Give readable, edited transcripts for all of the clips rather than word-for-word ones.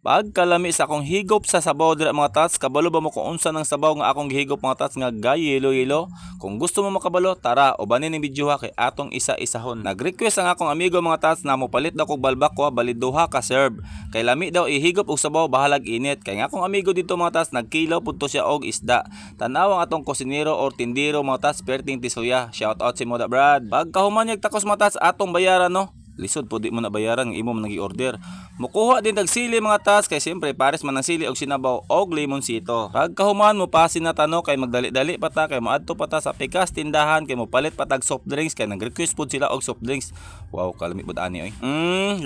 Pagkalami sa akong higop sa sabaw dira mga tats, kabalo ba mo kung unsa ng sabaw nga akong gihigop mga tats nga gayelo-yelo? Kung gusto mo makabalo, tara ubanin ning video ha kay atong isa-isahon. Nag-request ang akong amigo mga tats na mopalit daw kog balbakwa bali duha ka serve. Kay lami daw ihigop og sabaw bahalag init. Kay nga akong amigo dito mga tats nagkilaw pud to siya og isda. Tanaw ang atong kusinero or tindero mga tats perting tisuya. Shout out si Moda Brad. Pagkahuman yag takos mga tats atong bayaran no. Lisod po di mo na bayaran imo man nagi-order. Mukuha din tag sili mga tas kay siyempre pares man ang sili og sinabaw og limonsito. Pagkahuman mo pasin na tano kay magdali-dali pa ta kay moadto pa ta sa pikas tindahan kay mo palit pa tag soft drinks kay nag-request pud sila og soft drinks. Wow, kalami pud ani oy.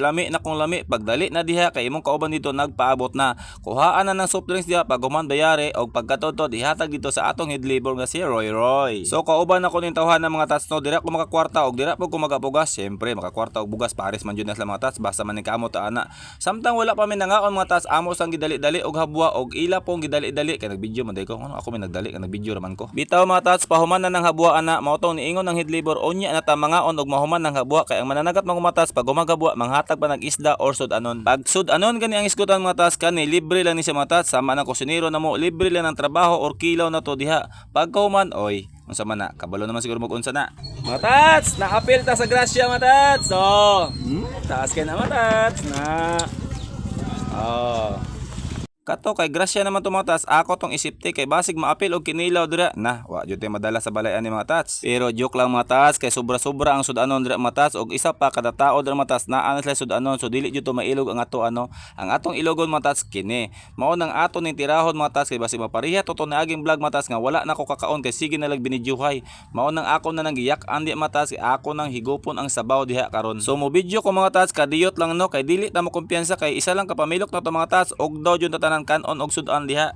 Lami na kong lami pagdali na diha kay imong kauban dito nagpaabot na. Kuhaan na ng soft drinks diha paghuman bayari og pagkatodto dihatag dito sa atong head labor nga si Roy Roy. So kauban ako ning tawhan ng mga tats no dira ko makakwarta og dira pud ko magapugas. Siyempre makakwarta og bugas pares man jud na sa mga tats basta man ni kamo ta ana. Samtang wala pa mi nangaon mga tats amo sang gidali-dali og habwa og ila pong gidali-dali kay nagvideo man day ko ano ako may nagdali kay nagvideo raman ko. Bitaw mga tats pahuman na ng habwa ana mao tong niingon ng head labor onya na ta mangaon og mahuman ng habwa kay ang mananagat mga tats pag gumagabwa manghatag pa nag isda or sud-anon. Pag sud-anon gani ang isgutan mga tats kani libre lang ni sa mga tats sama ng kusinero namo libre lang ang trabaho or kilaw na to diha. Pagkahuman oy unsa man na kabalo naman siguro mag-unsa na. Mga tats, na-appeal ta sa grasya mga tats. So, taas kay na mga tats na. Oh. Kato kay grasya naman to mga tats, ako tong isipte kay basig maapil og kinilaw dira. Na, wa jud tay madala sa balayan ni mga tats. Pero joke lang mga tats kay sobra-sobra ang sud-anon dira mga tats og isa pa kada tao dira mga tats naa na sila sud-anon so dili jud to mailog ang ato ano. Ang atong ilogon mga tats kini. Mao nang ato ning tirahon mga tats kay basig mapariha to na aging vlog mga tats nga wala na ko kakaon kay sige na lag binidyohay. Mao nang ako na nang giyak andi mga tats kay ako nang higupon ang sabaw diha karon. So mo video ko mga tats kadiyot lang no kay dili ta mo kumpiyansa kay isa lang ka pamilok na to mga tats og daw jud tanan kanon og sud-an diha.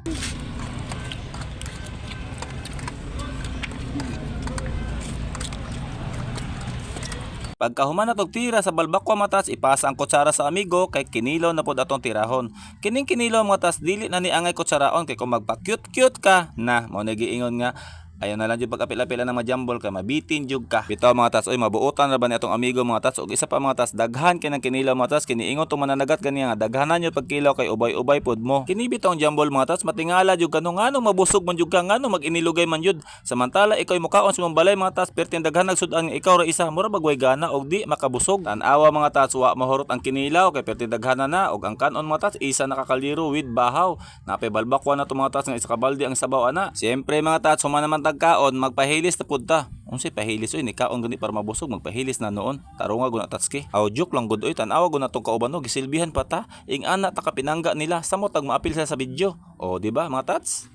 Pagkahuman na tog tira sa balbakwa matas ipasa ang kutsara sa amigo kay kinilaw na pod atong tirahon. Kining kinilaw matas dili na ni angay kutsaraon kay kung magpa-cute-cute ka na mao nagiingon nga ayaw na lang jud pag-apil-apilan ng majambol kay mabitin jud ka. Bitaw mga tats oy mabuotan ra ba ni atong amigo mga tats og isa pa mga tats daghan kay nang kinilaw mga tats kiniingon to mananagat kaniya nga daghanan jud pagkilaw kay ubay-ubay pod mo. Kini bitaw ang jambol mga tats matingala jud kanu ngano mabusog man jud ka ngano mag-inilugay man jud. Samantala ikaw mukaon sa mong balay mga tats perting daghan nagsud-an ikaw ra isa mura bagway gana og di makabusog. Tan-awa mga tats wa mahurot ang kinilaw kay perting daghan na og ang kanon mga tats isa nakakaliro with bahaw. Napay balbakwa na to mga tats nga isa ka balde ang sabaw ana. Siyempre mga tats human naman tagkaon magpahilis ta pud ta. Unsay pahilis oy ni kaon gani para mabusog magpahilis na noon. Tarunga guna tatski. Aw joke lang gud oy tan-awa guna tong kauban no gisilbihan pa ta ing ana ta kapinangga nila samot tag maapil sa video. O di ba mga tats?